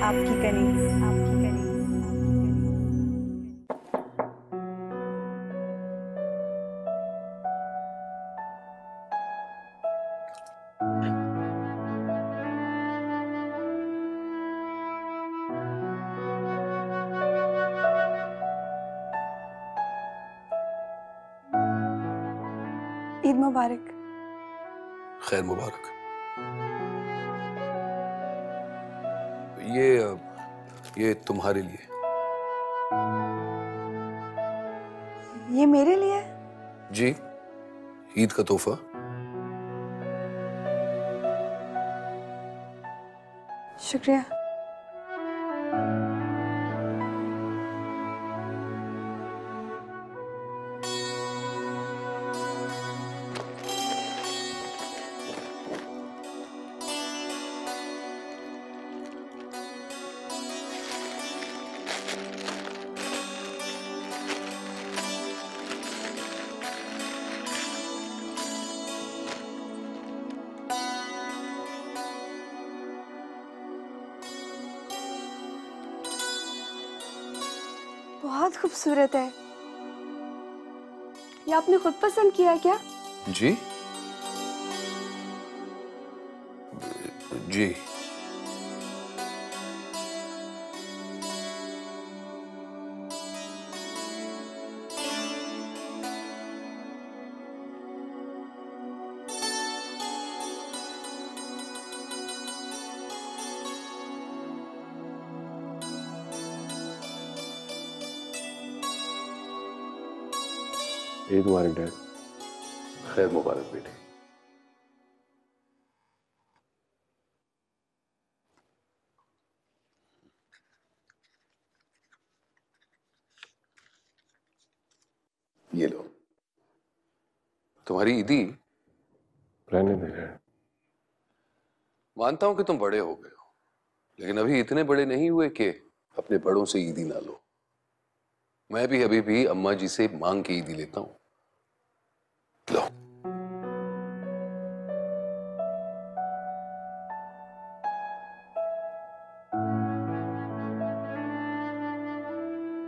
आपकी कनीज, आपकी कनीज। ईद मुबारक। खैर मुबारक। ये तुम्हारे लिए। ये मेरे लिए? जी, ईद का तोहफा। शुक्रिया। बहुत खूबसूरत है। ये आपने खुद पसंद किया क्या? जी जी। ईद मुबारक डैड। खैर मुबारक बेटे। ये लो तुम्हारी ईदी। रहने दे डैड। मानता हूं कि तुम बड़े हो गए हो, लेकिन अभी इतने बड़े नहीं हुए कि अपने बड़ों से ईदी ना लो। मैं भी अभी भी अम्मा जी से मांग के ईदी लेता हूं। लो।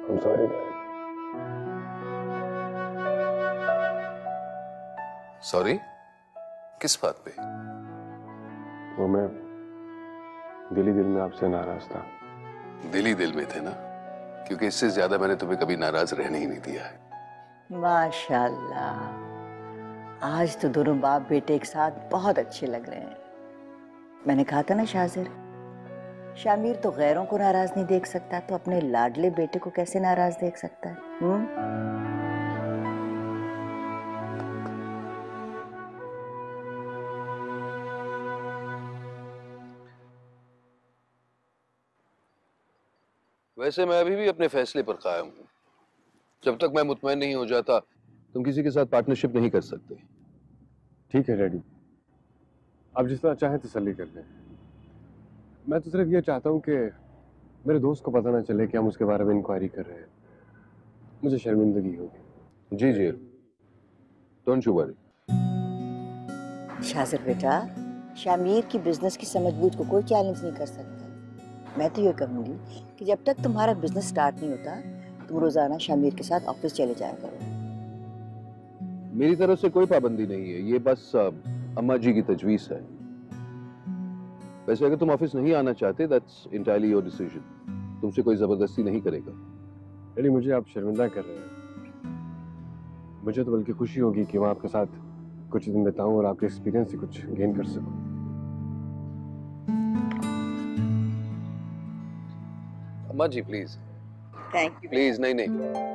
I'm sorry dad. सॉरी? किस बात पे? वो मैं दिल ही दिल में आपसे नाराज था। दिल ही दिल में थे ना, क्योंकि इससे ज्यादा मैंने तुम्हें कभी नाराज रहने ही नहीं दिया है। माशाल्लाह, आज तो दोनों बाप बेटे एक साथ बहुत अच्छे लग रहे हैं। मैंने कहा था ना शाजिर, शामिर तो गैरों को नाराज नहीं देख सकता, तो अपने लाडले बेटे को कैसे नाराज देख सकता है? वैसे मैं अभी भी अपने फैसले पर कायम हूं। जब तक मैं मुतमईन नहीं हो जाता, तुम किसी के साथ पार्टनरशिप नहीं कर सकते। ठीक है डैडी, आप जिस तरह चाहें तसल्ली कर लें। मैं तो सिर्फ ये चाहता हूँ कि मेरे दोस्त को पता ना चले कि हम उसके बारे में इंक्वायरी कर रहे हैं। मुझे शर्मिंदगी होगी। जी जी, डोंट यू वरी। शाजिर बेटा, शामिर की बिजनेस की समझबूझ को कोई चैलेंज नहीं कर सकता। मैं तो ये कहूंगी कि जब तक तुम्हारा बिजनेस स्टार्ट नहीं होता, तुम रोजाना शामिर के साथ ऑफिस चले जाया करो। मेरी तरफ से कोई पाबंदी नहीं है, ये बस अम्मा जी की तजवीज है। वैसे अगर तुम ऑफिस नहीं आना चाहते, दैट्स एंटायरली योर डिसीजन। तुमसे कोई जबरदस्ती नहीं करेगा। डैडी, मुझे आप शर्मिंदा कर रहे हैं। मुझे तो बल्कि खुशी होगी कि मैं आपके साथ कुछ दिन बिताऊं और आपके एक्सपीरियंस से कुछ गेन कर सकूं। अम्मा जी प्लीज। Thank you. प्लीज, नहीं नहीं।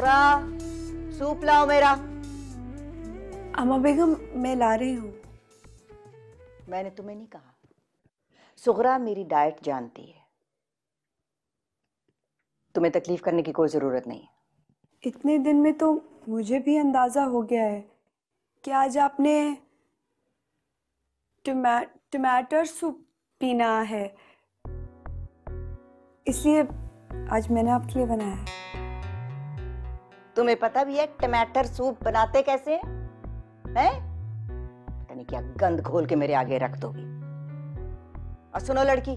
सुगरा, सूप लाओ मेरा। अम्मा बेगम, मैं ला रही हूँ। मैंने तुम्हें नहीं कहा? सुगरा मेरी डाइट जानती है, तुम्हें तकलीफ करने की कोई जरूरत नहीं है। इतने दिन में तो मुझे भी अंदाजा हो गया है कि आज आपने टमाटर सूप पीना है, इसलिए आज मैंने आपके लिए बनाया है। तुम्हें पता भी है टमाटर सूप बनाते कैसे हैं? हैं? पता नहीं क्या गंद घोल के मेरे आगे रख दोगी। और सुनो लड़की,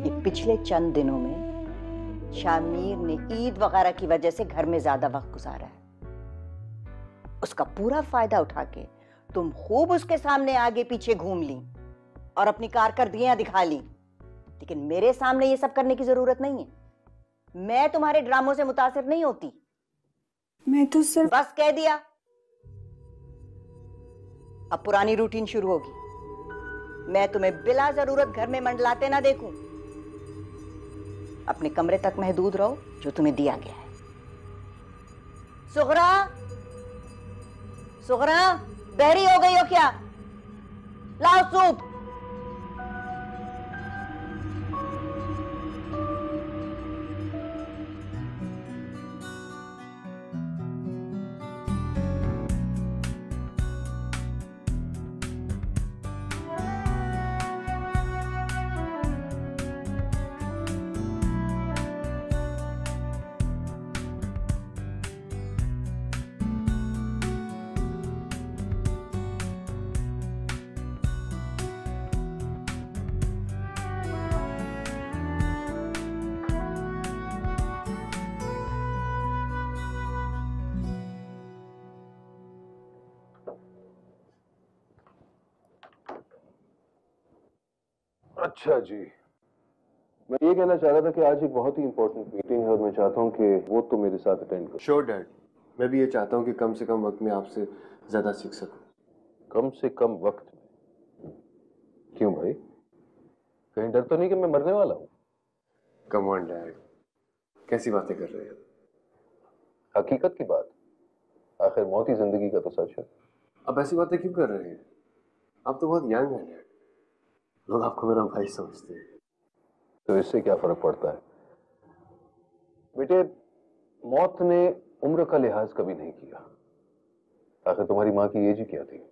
ये पिछले चंद दिनों में शामिर ने ईद वगैरह की वजह से घर में ज्यादा वक्त गुजारा है। उसका पूरा फायदा उठा के तुम खूब उसके सामने आगे पीछे घूम ली और अपनी कारकर्दगियां दिखा ली, लेकिन मेरे सामने ये सब करने की जरूरत नहीं है। मैं तुम्हारे ड्रामों से मुतासिर नहीं होती। मैं तो सिर्फ बस कह दिया। अब पुरानी रूटीन शुरू होगी। मैं तुम्हें बिला जरूरत घर में मंडलाते ना देखूं। अपने कमरे तक महदूद रहो जो तुम्हें दिया गया है। सुगरा, सुगरा, बहरी हो गई हो क्या? लाओ सूप। अच्छा जी, मैं ये कहना चाह रहा था कि आज एक बहुत ही इंपॉर्टेंट मीटिंग है और मैं चाहता हूँ कि वो तुम मेरे साथ अटेंड करो। श्योर डैड, मैं भी ये चाहता हूँ कि कम से कम वक्त में आपसे ज्यादा सीख सकूं। कम से कम वक्त में? क्यों भाई, कहीं डर तो नहीं कि मैं मरने वाला हूँ? कम ऑन डैड, कैसी बातें कर रहे हैं? हकीकत की बात, आखिर मौत ही जिंदगी का तो सच है। अब ऐसी बातें क्यों कर रहे हैं? आप तो बहुत यंग हैं डैड, लोग आपको मेरा भाई समझते हैं। तो इससे क्या फर्क पड़ता है बेटे, मौत ने उम्र का लिहाज कभी नहीं किया। आखिर तुम्हारी माँ की एज ही क्या थी?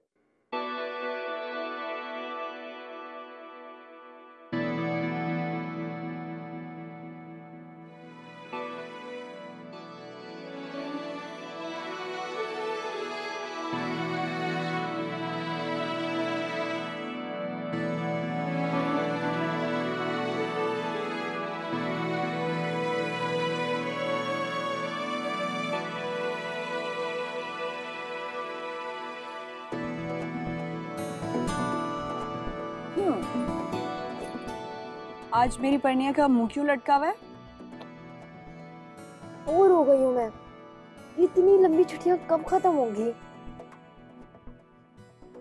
आज मेरी परिणिया का मुंह क्यों लटका हुआ है? बोर हो गई हूँ मैं। इतनी लंबी छुट्टियां कब खत्म होंगी?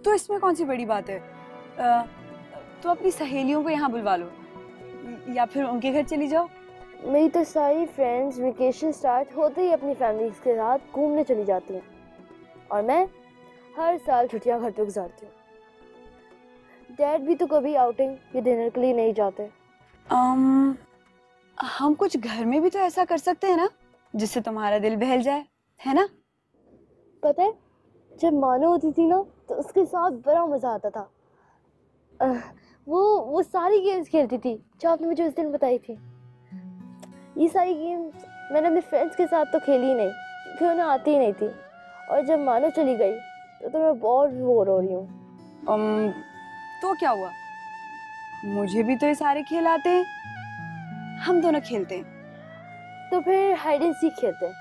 तो इसमें कौन सी बड़ी बात है? तो अपनी सहेलियों को यहाँ बुलवा लो या फिर उनके घर चली जाओ। मेरी तो सारी फ्रेंड्स वेकेशन स्टार्ट होते ही अपनी फैमिलीज के साथ घूमने चली जाती हैं और मैं हर साल छुट्टियां घर पे गुजारती हूँ। डैड भी तो कभी आउटिंग या डिनर के लिए नहीं जाते। हम कुछ घर में भी तो ऐसा कर सकते हैं ना, जिससे तुम्हारा दिल बहल जाए, है ना? पता है, जब मानो होती थी ना तो उसके साथ बड़ा मजा आता था। वो सारी गेम्स खेलती थी जो आपने मुझे उस दिन बताई थी। ये सारी गेम्स मैंने अपने फ्रेंड्स के साथ तो खेली ही नहीं क्योंकि उन्हें आती ही नहीं थी। और जब मानो चली गई तो मैं बहुत बोर हो रही हूँ। तो क्या हुआ, मुझे भी तो ये सारे खेल आते हैं, हम दोनों खेलते हैं। तो फिर हाइड एंड सीक खेलते हैं।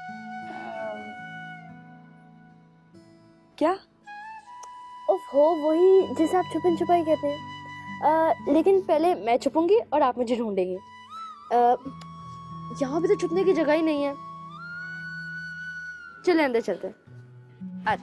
क्या? ओहो, वही जिसे आप छुपन छुपाई कहते हैं। लेकिन पहले मैं छुपूंगी और आप मुझे ढूंढेंगे। यहाँ पे तो छुपने की जगह ही नहीं है। चले अंदर चलते हैं। आ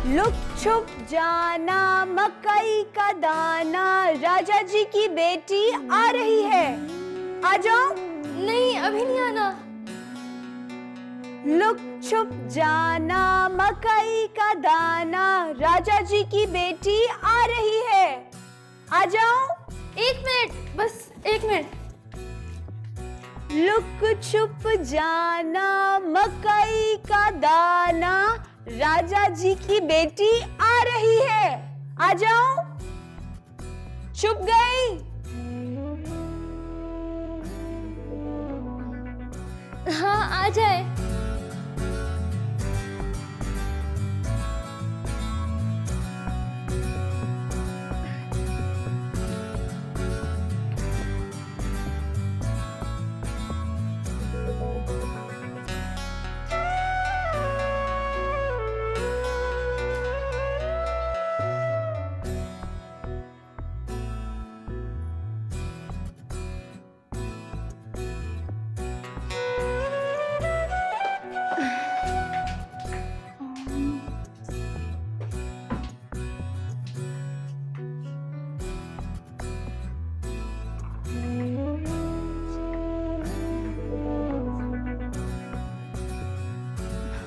लुक छुप जाना मकई का दाना, राजा जी की बेटी आ रही है, आ जाओ। नहीं, अभी नहीं आना। लुक छुप जाना मकई का दाना, राजा जी की बेटी आ रही है, आ जाओ। 1 मिनट, बस 1 मिनट। लुक छुप जाना मकई का दाना, राजा जी की बेटी आ रही है, आ जाओ। छुप गई। हाँ, आ जाए।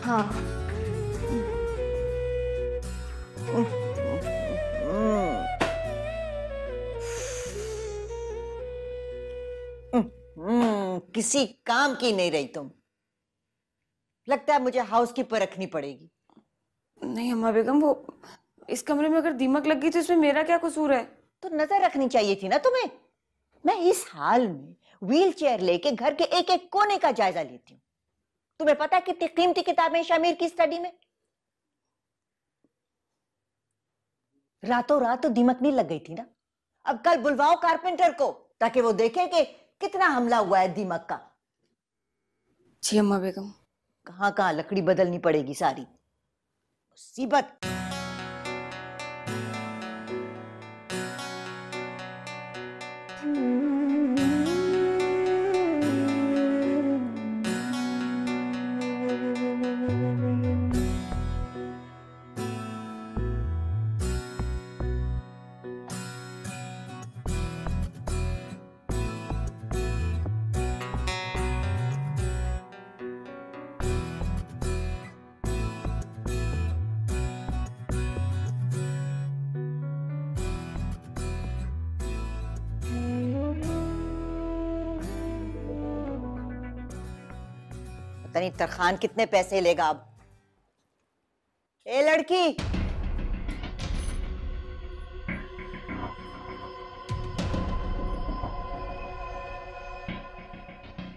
हाँ, किसी काम की नहीं रही तुम। लगता है मुझे हाउसकीपर रखनी पड़ेगी। नहीं अम्मा बेगम, वो इस कमरे में अगर दीमक लग गई तो इसमें मेरा क्या कसूर है? तो नजर रखनी चाहिए थी ना तुम्हें। मैं इस हाल में व्हील चेयर लेके घर के एक एक कोने का जायजा लेती हूँ। तुम्हें पता है कितनी कीमती किताबें शामिर की स्टडी में। रातों रात तो दीमक नहीं लग गई थी ना। अब कल बुलवाओ कारपेंटर को, ताकि वो देखे कि कितना हमला हुआ है दीमक का। जी अम्मा बेगम। कहां कहां लकड़ी बदलनी पड़ेगी सारी। मुसीबत। पता नहीं तरखान कितने पैसे लेगा अब। ए लड़की,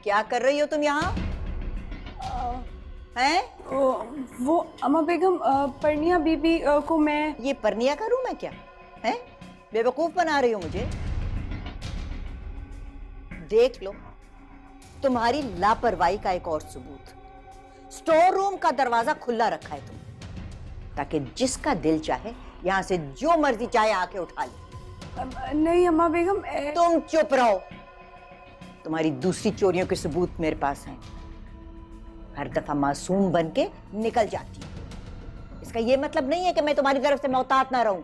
क्या कर रही हो तुम यहाँ? हैं? वो अम्मा बेगम, परनिया बीबी को मैं। ये परनिया करूं मैं क्या? हैं? बेवकूफ बना रही हो मुझे। देख लो, तुम्हारी लापरवाही का एक और सबूत। स्टोर रूम का दरवाजा खुला रखा है तुम, ताकि जिसका दिल चाहे यहां से जो मर्जी चाहे आके उठा ले। नहीं अम्मा बेगम, तुम चुप रहो। तुम्हारी दूसरी चोरियों के सबूत मेरे पास हैं। हर दफा मासूम बन के निकल जाती हो। इसका यह मतलब नहीं है कि मैं तुम्हारी तरफ से मोहतात ना रहूं।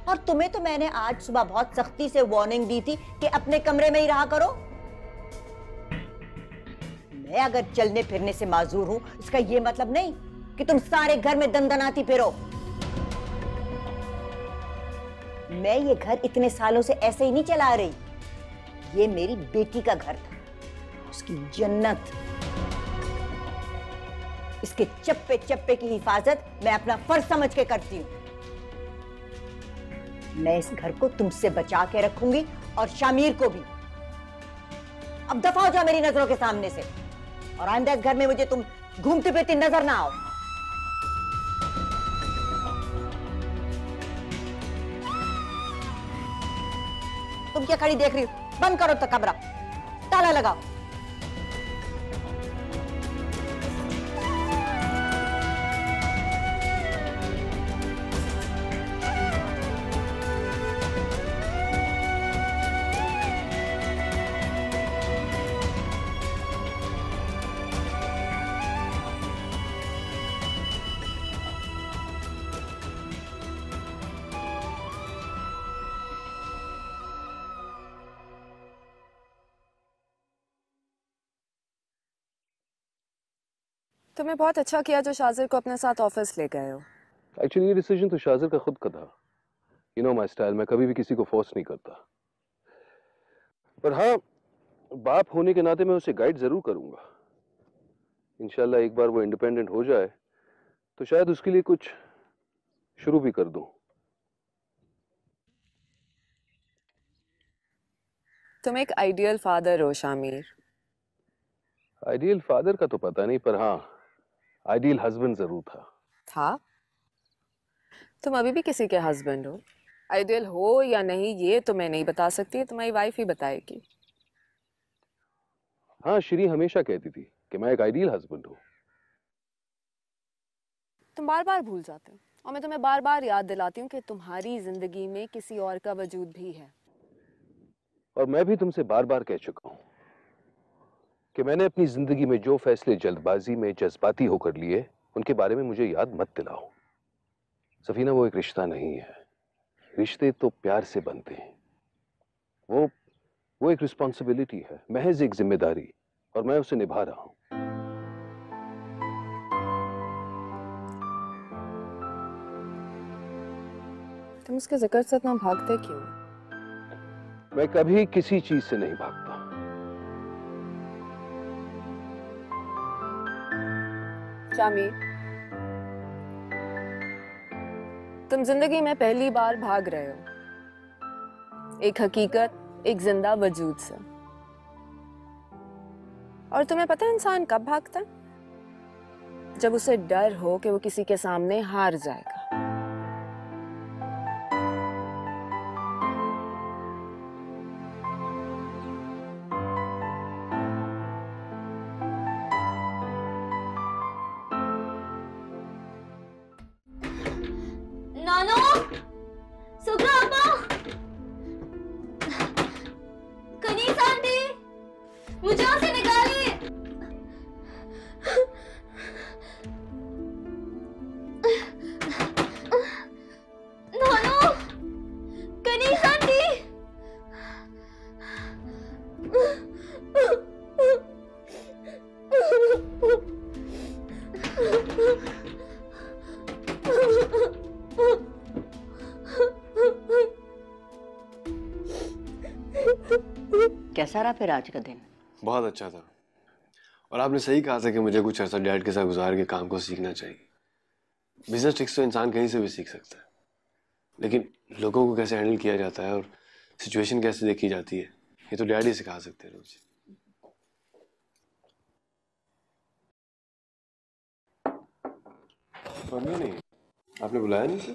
और तुम्हें तो मैंने आज सुबह बहुत सख्ती से वार्निंग दी थी कि अपने कमरे में ही रहा करो। मैं अगर चलने फिरने से माजूर हूं, इसका यह मतलब नहीं कि तुम सारे घर में दंदनाती फिरो। मैं ये घर इतने सालों से ऐसे ही नहीं चला रही। ये मेरी बेटी का घर था, उसकी जन्नत। इसके चप्पे चप्पे की हिफाजत मैं अपना फर्ज समझ के करती हूं। मैं इस घर को तुमसे बचा के रखूंगी और शामिर को भी। अब दफा हो जाओ मेरी नजरों के सामने से, और आइंदा इस घर में मुझे तुम घूमती फिरती नजर ना आओ। तुम क्या खड़ी देख रही हो? बंद करो तो कमरा, ताला लगाओ। तुमने बहुत अच्छा किया जो शाजिर को अपने साथ ऑफिस ले गए हो। एक्चुअली ये डिसीजन तो शाजिर का खुद का था। यू नो माय स्टाइल, मैं कभी भी किसी को फोर्स नहीं करता। पर हाँ, बाप होने के नाते मैं उसे गाइड जरूर करूंगा। इंशाल्लाह एक बार वो इंडिपेंडेंट हो जाए तो शायद उसके लिए कुछ शुरू भी कर दूं। तुम एक आइडियल फादर हो शामिर। आइडियल फादर का तो पता नहीं, पर हाँ आइडियल हस्बैंड जरूर था। तुम अभी भी किसी के हस्बैंड हो। आइडियल हो या नहीं ये तो मैं नहीं बता सकती, तुम्हारी वाइफ ही बताएगी। हाँ, श्री हमेशा कहती थी कि मैं एक आइडियल हस्बैंड हूँ। तुम बार बार भूल जाते हो और मैं तुम्हें बार बार याद दिलाती हूँ कि तुम्हारी जिंदगी में किसी और का वजूद भी है। और मैं भी तुमसे बार बार कह चुका हूँ कि मैंने अपनी जिंदगी में जो फैसले जल्दबाजी में जज्बाती होकर लिए उनके बारे में मुझे याद मत दिलाओ। सफीना, वो एक रिश्ता नहीं है। रिश्ते तो प्यार से बनते हैं। वो एक रिस्पॉन्सिबिलिटी है, महज एक जिम्मेदारी, और मैं उसे निभा रहा हूं। तुम उसके जिक्र से इतना भागते क्यों? मैं कभी किसी चीज से नहीं भागता। शामिर, तुम जिंदगी में पहली बार भाग रहे हो एक हकीकत, एक जिंदा वजूद से। और तुम्हें पता है इंसान कब भागता है? जब उसे डर हो कि वो किसी के सामने हार जाएगा। नानो, सुग्रा अब्बा, कनीस आंटी, मुझे उसे निकालिए। नानो, कनीस आंटी। कैसा रहा फिर आज का दिन? बहुत अच्छा था। और आपने सही कहा था कि मुझे कुछ अर्सा डैड के साथ गुजार के काम को सीखना चाहिए। बिजनेस ट्रिक्स तो इंसान कहीं से भी सीख सकता है, लेकिन लोगों को कैसे हैंडल किया जाता है और सिचुएशन कैसे देखी जाती है, ये तो डैड ही सिखा सकते हैं रोज। मम्मी नहीं, आपने बुलाया नहीं था?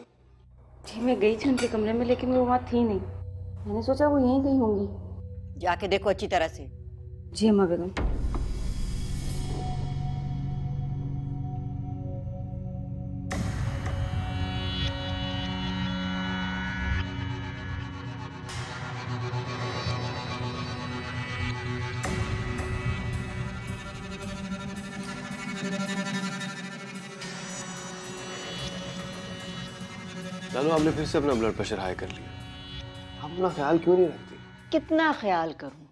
जी मैं गई थी उनके कमरे में, लेकिन वो वहाँ थी नहीं। मैंने सोचा वो यहीं कहीं होंगी। जाके देखो अच्छी तरह से। जी अम्मा बेगम। नानू, आपने फिर से अपना ब्लड प्रेशर हाई कर लिया। आप अपना ख्याल क्यों नहीं रखती? कितना ख्याल करूं,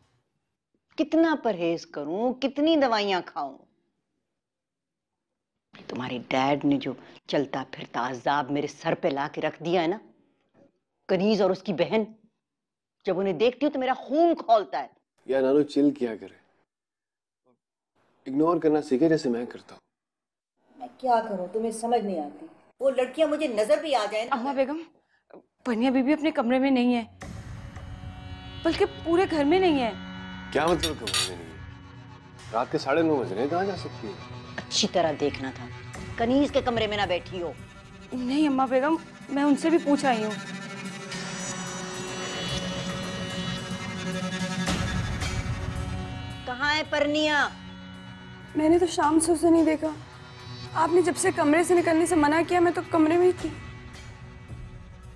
कितना परहेज करूं, कितनी दवाइयां खाऊं? तुम्हारे डैड ने जो चलता फिरता अजाब मेरे सर पे ला के रख दिया है ना, कनीज और उसकी बहन, जब उन्हें देखती हूं तो मेरा खून खौलता है। यार नानू, चिल किया करे, इग्नोर करना सीखे जैसे मैं करता हूँ। मैं क्या करूं, तुम्हें समझ नहीं आती। वो लड़कियां मुझे नजर भी आ जाए ना। अम्मा बेगम, पनिया बीबी अपने कमरे में नहीं है, बल्कि पूरे घर में नहीं है। क्या मतलब कमरे में नहीं है? रात के 9:30 बज रहे हैं, कहाँ जा सकती है? अच्छी तरह देखना था, कनीज के कमरे में ना बैठी हो। नहीं अम्मा बेगम, मैं उनसे भी पूछ आई हूँ। कहाँ है परनिया? मैंने तो शाम से उसे नहीं देखा। आपने जब से कमरे से निकलने से मना किया, मैं तो कमरे में ही थी।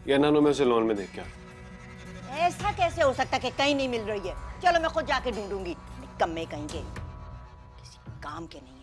यार नानू, मैं उसे लॉन में देख के आता। ऐसा कैसे हो सकता कि कहीं नहीं मिल रही है? चलो मैं खुद जाके ढूंढूंगी। कम्मे कहीं के, किसी काम के नहीं है।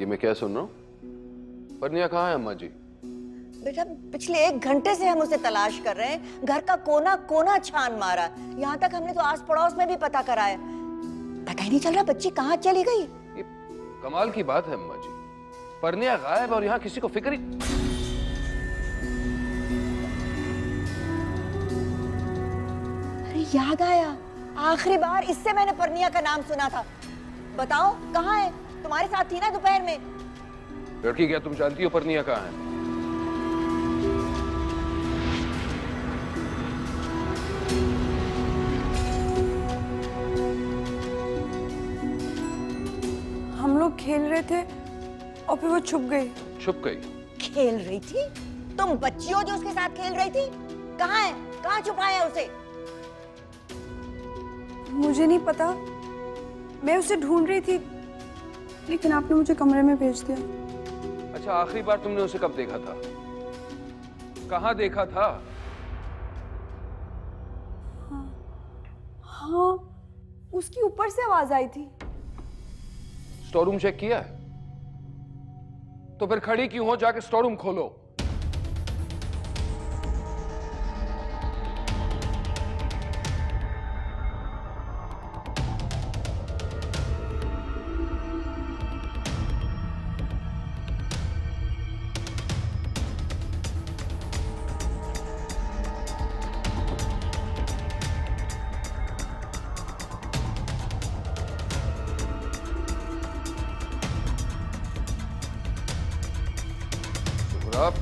ये मैं क्या सुन रहा हूँ? परनिया कहाँ है अम्मा जी? बेटा पिछले 1 घंटे से हम उसे तलाश कर रहे हैं, घर का कोना कोना छान मारा, यहाँ तक हमने तो आस पड़ोस में भी पता कराया, पता ही नहीं चल रहा बच्ची कहाँ चली गई। ये कमाल की बात है अम्मा जी, परनिया गायब और यहाँ किसी को फिक्र ही। अरे याद आया, आखिरी बार इससे मैंने परनिया का नाम सुना था। बताओ कहाँ है? तुम्हारे साथ थी ना दोपहर में। लड़की क्या तुम जानती हो परनिया कहाँ है? हम लोग खेल रहे थे और फिर वो छुप गई। छुप गई? खेल रही थी? तुम बच्ची हो जो उसके साथ खेल रही थी? कहाँ है? कहाँ छुपाया उसे? मुझे नहीं पता, मैं उसे ढूंढ रही थी लेकिन आपने मुझे कमरे में भेज दिया। अच्छा, आखिरी बार तुमने उसे कब देखा था? कहाँ देखा था? हाँ, उसकी ऊपर से आवाज आई थी। स्टोर रूम चेक किया है? तो फिर खड़ी क्यों हो? जाके स्टोर रूम खोलो। अब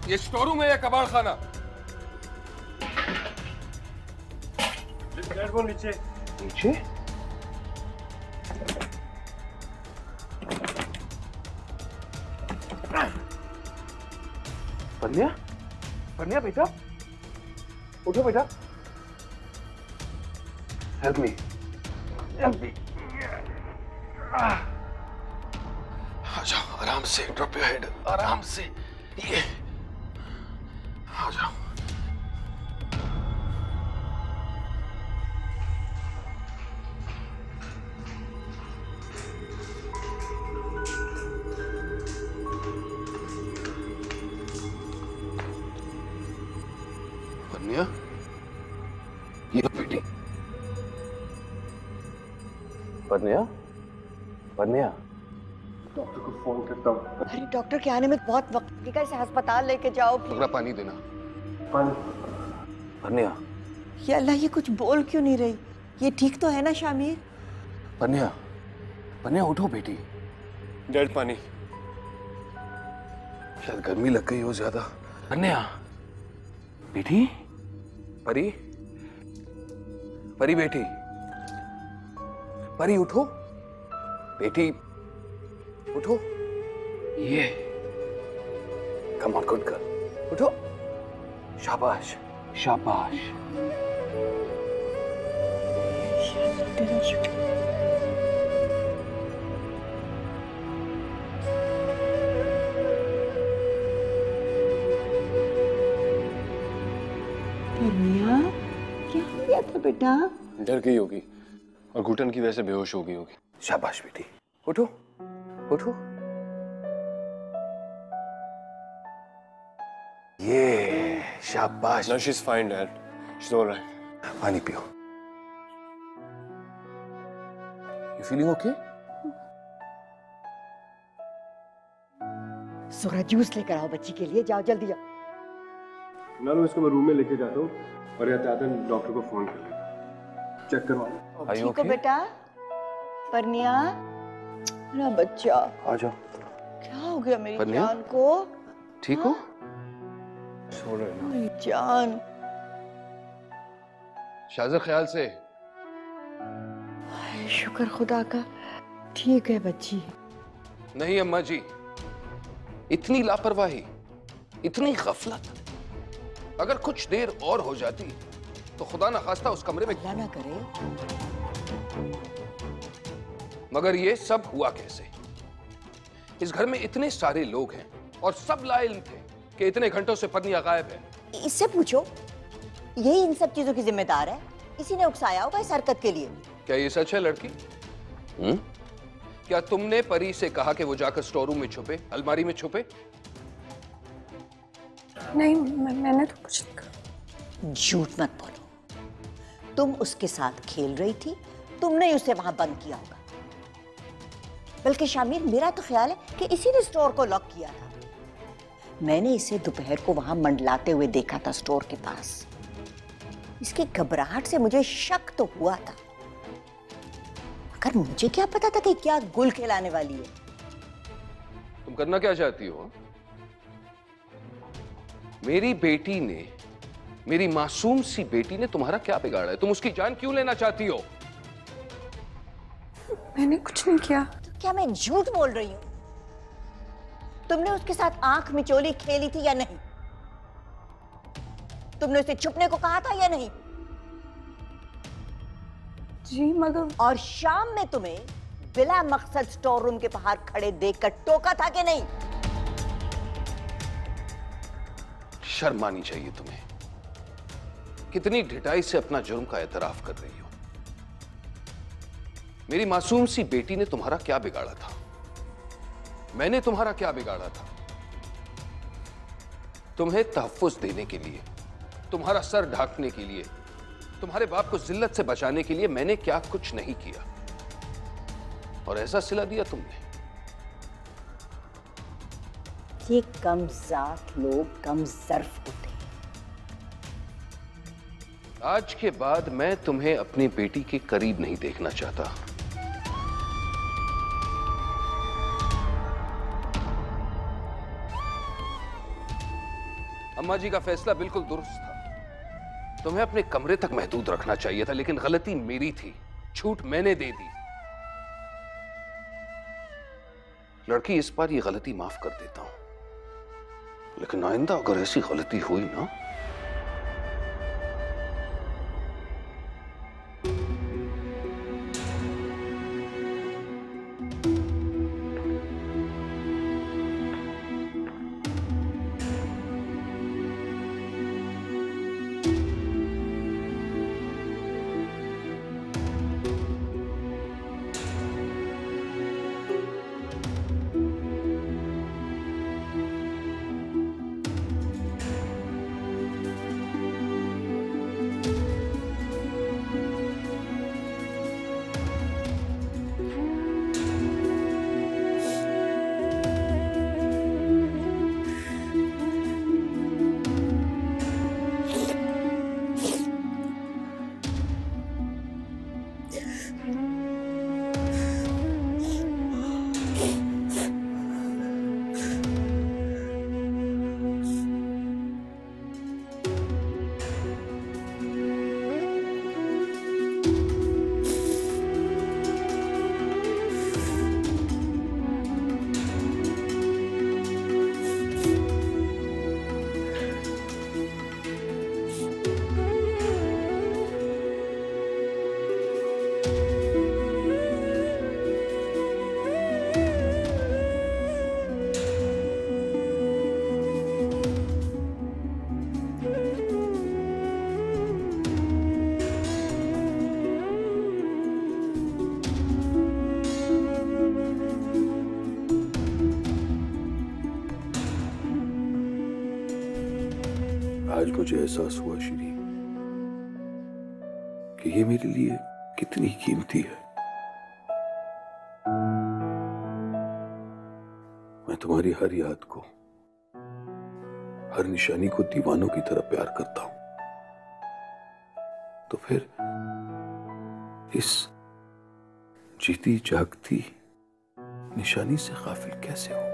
ये स्टोर रूम है या कबाड़ खाना? वो नीचे नीचे? परनिया, परनिया बेटा, उठो बेटा। Help me, help me. आ जाओ आराम से, ड्रॉप योर हेड, आराम से। ये आ जाओ। परनिया, ये लो बेटी। परनिया, परनिया। डॉक्टर को फोन करता हूँ। अरे डॉक्टर के आने में बहुत वक्त लगेगा, इसे अस्पताल लेके जाओ। थोड़ा पानी देना। पानी। परनिया। ये अल्लाह, ये कुछ बोल क्यों नहीं रही? ये ठीक तो है ना शामिर? परनिया, परनिया उठो बेटी। डेड पानी। शायद गर्मी लग गई हो ज्यादा। परनिया, बेटी। परी, परी बेटी, परी उठो बेटी, उठो। ये कम ऑन, गुड गर्ल, उठो। शाबाश, शाबाश। परनिया, क्या हो गया था बेटा? डर गई होगी और घुटन की वजह से बेहोश हो गई होगी। शाबाश बेटी, उठो, उठो। ये शाबाश। Now she's fine, Dad. She's all right. पानी पियो। You feeling okay? सोरा जूस लेकर आओ बच्ची के लिए, जाओ जल्दी जाओ। नानू, इसको मैं रूम में लेके जाता हूँ और आते डॉक्टर को फोन कर लेता। चेक करवाओ। Are you ठीक हो okay? बेटा? परनिया, मेरा बच्चा। आ जाओ। क्या हो गया मेरी परनिया? जान को? ठीक हो? सो रहे हैं। मेरी जान। शाज़र ख्याल से। शुक्र खुदा का, ठीक है बच्ची। नहीं अम्मा जी, इतनी लापरवाही, इतनी गफलत, अगर कुछ देर और हो जाती तो खुदा न खास्ता उस कमरे में। अल्लाह ना करे। मगर ये सब हुआ कैसे? इस घर में इतने सारे लोग हैं और सब लाइल्म थे कि इतने घंटों से परनिया गायब है। इससे पूछो, यही इन सब चीजों की जिम्मेदार है। इसी ने उकसाया होगा इस हरकत के लिए। क्या ये सच है लड़की? क्या तुमने परी से कहा कि वो जाकर स्टोर रूम में छुपे, अलमारी में छुपे? नहीं, मैंने तो कुछ नहीं कहा। झूठ मत बोलो, तुम उसके साथ खेल रही थी, तुमने उसे वहां बंद किया होगा। बल्कि शामिर, मेरा तो ख्याल है कि इसी ने स्टोर को लॉक किया था। मैंने इसे दोपहर को वहां मंडलाते हुए देखा था स्टोर के पास। इसकी घबराहट से मुझे शक तो हुआ था, मगर मुझे क्या पता था कि क्या गुल खिलाने वाली है। तुम करना क्या चाहती हो? मेरी बेटी ने, मेरी मासूम सी बेटी ने तुम्हारा क्या बिगाड़ा है? तुम उसकी जान क्यों लेना चाहती हो? मैंने कुछ नहीं किया। तो क्या मैं झूठ बोल रही हूं? तुमने उसके साथ आंख मिचोली खेली थी या नहीं? तुमने उसे छुपने को कहा था या नहीं? जी मगर। और शाम में तुम्हें बिला मकसद स्टोर रूम के बाहर खड़े देखकर टोका था कि नहीं? शर्म आनी चाहिए तुम्हें। कितनी ढिठाई से अपना जुर्म का एतराफ कर रही हो। मेरी मासूम सी बेटी ने तुम्हारा क्या बिगाड़ा था? मैंने तुम्हारा क्या बिगाड़ा था? तुम्हें तहफ्फुज देने के लिए, तुम्हारा सर ढांकने के लिए, तुम्हारे बाप को जिल्लत से बचाने के लिए मैंने क्या कुछ नहीं किया, और ऐसा सिला दिया तुमने। ये कम ज़ात लोग कम ज़र्फ होते हैं। आज के बाद मैं तुम्हें अपनी बेटी के करीब नहीं देखना चाहता। अम्मा जी का फैसला बिल्कुल दुरुस्त था। तुम्हें अपने कमरे तक महदूद रखना चाहिए था, लेकिन गलती मेरी थी। छूट मैंने दे दी। लड़की, इस बार ये गलती माफ कर देता हूं, लेकिन आइंदा अगर ऐसी गलती हुई ना, आज मुझे एहसास हुआ श्री कि ये मेरे लिए कितनी कीमती है। मैं तुम्हारी हर याद को, हर निशानी को दीवानों की तरह प्यार करता हूं, तो फिर इस जीती जागती निशानी से गाफिल कैसे हो गया?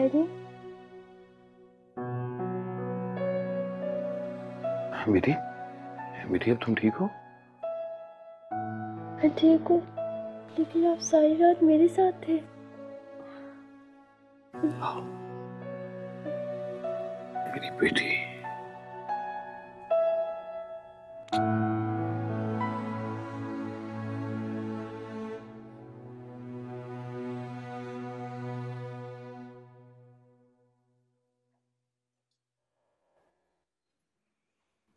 डायरी। मीठी, मीठी अब तुम ठीक हो? मैं ठीक हूँ, लेकिन आप सारी रात मेरे साथ थे। मेरी बेटी।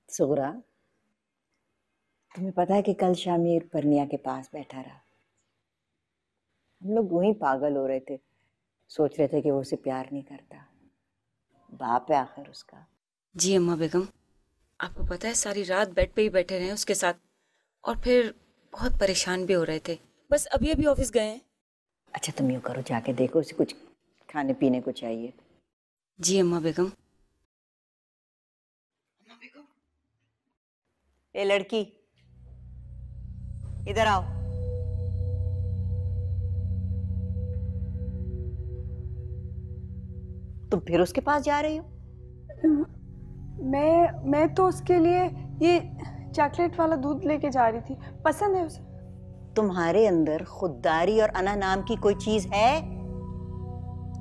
सुगरा, तुम्हें पता है कि कल शामिर परनिया के पास बैठा रहा। हम लोग वहीं पागल हो रहे थे, सोच रहे थे कि वो उसे प्यार नहीं करता। बाप है आखिर उसका। जी अम्मा बेगम, आपको पता है सारी रात बेड पे ही बैठे रहे उसके साथ, और फिर बहुत परेशान भी हो रहे थे। बस अभी अभी ऑफिस गए हैं। अच्छा तुम यूँ करो, जाके देखो उसे कुछ खाने पीने को चाहिए। जी अम्मा बेगम। ए लड़की, इधर आओ। तुम फिर उसके पास जा रही हो? मैं तो उसके लिए ये चॉकलेट वाला दूध लेके जा रही थी, पसंद है उसे। तुम्हारे अंदर खुददारी और अना नाम की कोई चीज है?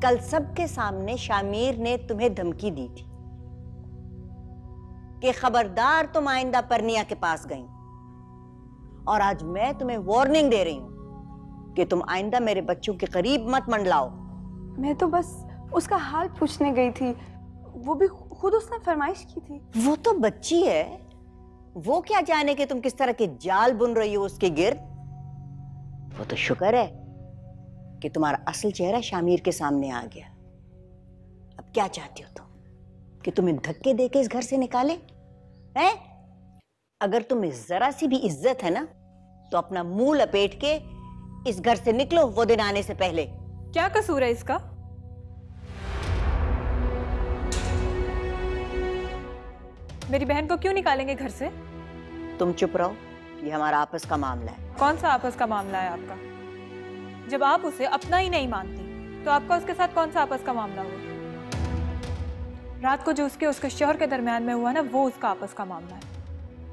कल सबके सामने शामिर ने तुम्हें धमकी दी थी कि खबरदार तुम आइंदा परनिया के पास गई, और आज मैं तुम्हें वार्निंग दे रही हूं कि तुम आइंदा मेरे बच्चों के करीब मत मंडलाओ। मैं तो बस उसका हाल पूछने गई थी, वो भी खुद उसने फरमाइश की थी। वो तो बच्ची है, वो क्या जाने कि तुम किस तरह के जाल बुन रही हो उसके गिर्द। वो तो शुक्र है कि तुम्हारा असल चेहरा शामिर के सामने आ गया। अब क्या चाहती हो तुम, कि तुम्हें धक्के देके इस घर से निकाले हैं? अगर तुम्हें जरा सी भी इज्जत है ना, तो अपना मुंह लपेट के इस घर से निकलो वो दिन आने से पहले। क्या कसूर है इसका? मेरी बहन को क्यों निकालेंगे घर से? तुम चुप रहो, ये हमारा आपस का मामला है। कौन सा आपस का मामला है आपका? जब आप उसे अपना ही नहीं मानती, तो आपका उसके साथ कौन सा आपस का मामला हुआ? रात को जो उसके शौहर के दरमियान में हुआ ना, वो उसका आपस का मामला है।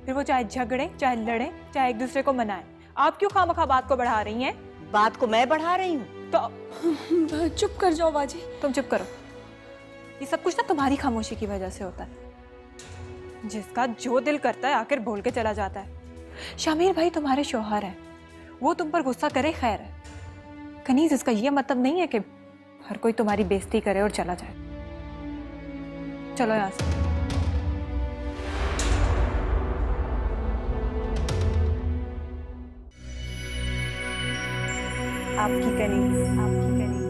फिर वो चाहे झगड़े, चाहे लड़े, चाहे एक दूसरे को मनाए। आप क्यों खामखा बात को बढ़ा रही हैं? बात को मैं बढ़ा रही हूँ? तो चुप कर जाओ बाजी। तुम चुप करो। ये सब कुछ ना तुम्हारी खामोशी की वजह से होता है। जिसका जो दिल करता है आखिर बोल के चला जाता है। शामिर भाई तुम्हारे शौहर हैं, वो तुम पर गुस्सा करे खैर है, कनीज इसका ये मतलब नहीं है कि हर कोई तुम्हारी बेइज्जती करे और चला जाए। चलो यहाँ से। आपकी कनीज, आपकी कनीज।